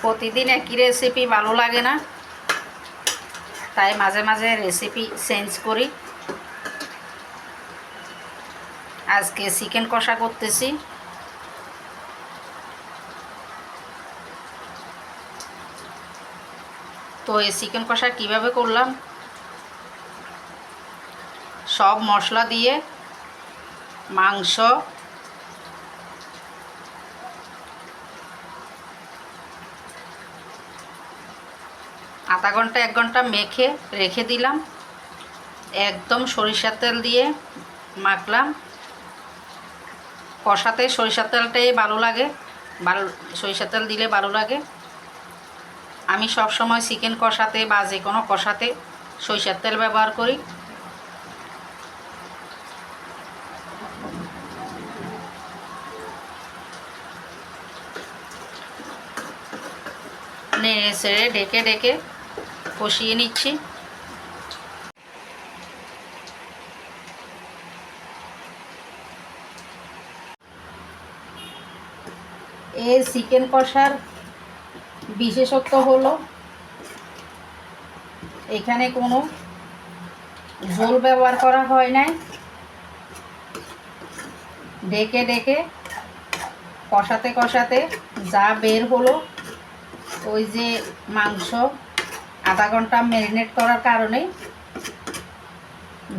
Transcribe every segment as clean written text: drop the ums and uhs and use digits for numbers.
প্রতিদিন একই রেসিপি ভালো লাগে না, তাই মাঝে মাঝে রেসিপি চেঞ্জ করি। আজকে চিকেন কষা করতেছি। তো এই চিকেন কষা কিভাবে করলাম, সব মশলা দিয়ে মাংস আধা ঘন্টা 1 ঘন্টা মেখে রেখে দিলাম। একদম সরিষার তেল দিয়ে মাখলাম। কষাতে সরিষার তেলটাই ভালো লাগে, সরিষার তেল দিলে ভালো লাগে। আমি সব সময় চিকেন কষাতে বা যে কোনো কষাতে সরিষার তেল ব্যবহার করি। নেড়ে ছেড়ে ঢেকে ঢেকে কষিয়ে নিচ্ছি। এই চিকেন কষার বিশেষত্ব হলো এখানে কোনো ঝোল ব্যবহার করা হয় নাই। ঢেকে ঢেকে কষাতে কষাতে যা বের হলো, ওই যে মাংস আধা ঘন্টা ম্যারিনেট করার কারণে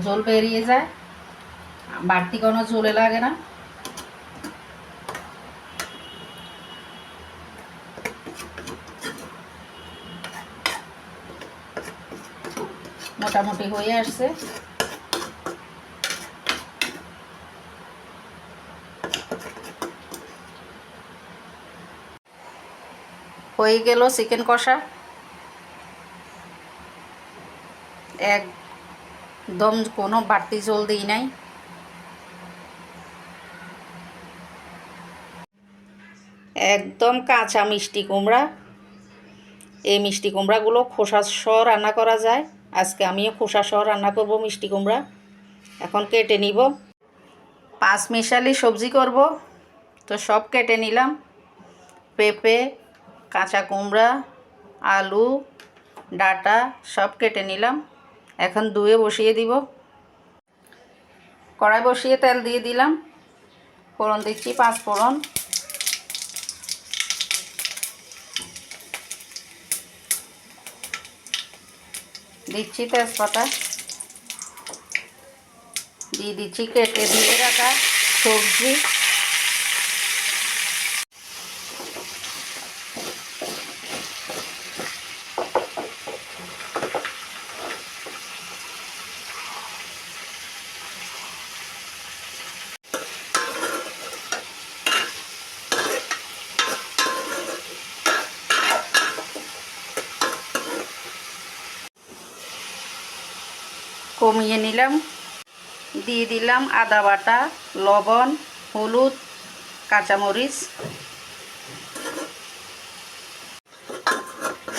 ঝোল বেরিয়ে যায়, বাড়তি কোনো ঝোলে লাগে না। মোটামুটি হয়ে আসছে। হয়ে গেল চিকেন কষা। একদম কোনো বাড়তি ঝোল দিই নাই। একদম কাঁচা মিষ্টি কুমড়া। এই মিষ্টি কুমড়াগুলো খোসা সহ রান্না করা যায়। আজকে আমিও খোসা সহ রান্না করব মিষ্টি কুমড়া। এখন কেটে নিব। 5 মিশালি সবজি করব, তো সব কেটে নিলাম। পেঁপে, কাঁচা কুমড়া, আলু, ডাঁটা সব কেটে নিলাম। এখন ধুয়ে বসিয়ে দিব। কড়াই বসিয়ে তেল দিয়ে দিলাম। ফোড়ন দিচ্ছি 5 ফোড়ন। দিচ্ছি তেজপাতা। দিয়ে দিচ্ছি কেটে ধুয়ে রাখা সবজি। কমিয়ে নিলাম। দিয়ে দিলাম আদা বাটা, লবণ, হলুদ, কাঁচামরিচ।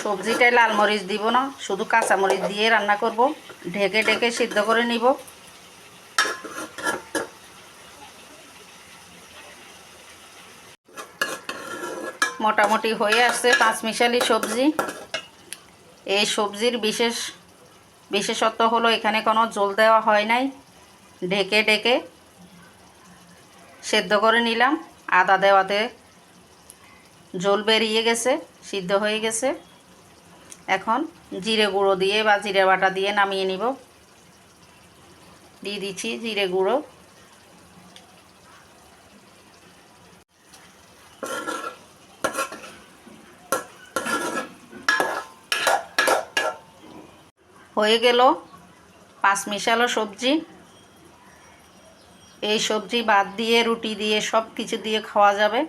সবজিটায় লাল মরিচ দিব না, শুধু কাঁচামরিচ দিয়ে রান্না করব। ঢেকে ঢেকে সিদ্ধ করে নিব। মোটামুটি হয়ে আসছে 5 মিশালি সবজি। এই সবজির বিশেষত্ব হলো এখানে কোনো জল দেওয়া হয় নাই। ঢেকে ঢেকে সেদ্ধ করে নিলাম। আদা দেওয়াতে জল বেরিয়ে গেছে, সিদ্ধ হয়ে গেছে। এখন জিরে গুঁড়ো দিয়ে বা জিরে বাটা দিয়ে নামিয়ে নিব। দিয়ে দিচ্ছি জিরে গুঁড়ো। হয়ে গেল 5 মিশালো সবজি। এই সবজি ভাত দিয়ে, রুটি দিয়ে, সব কিছু দিয়ে খাওয়া যাবে।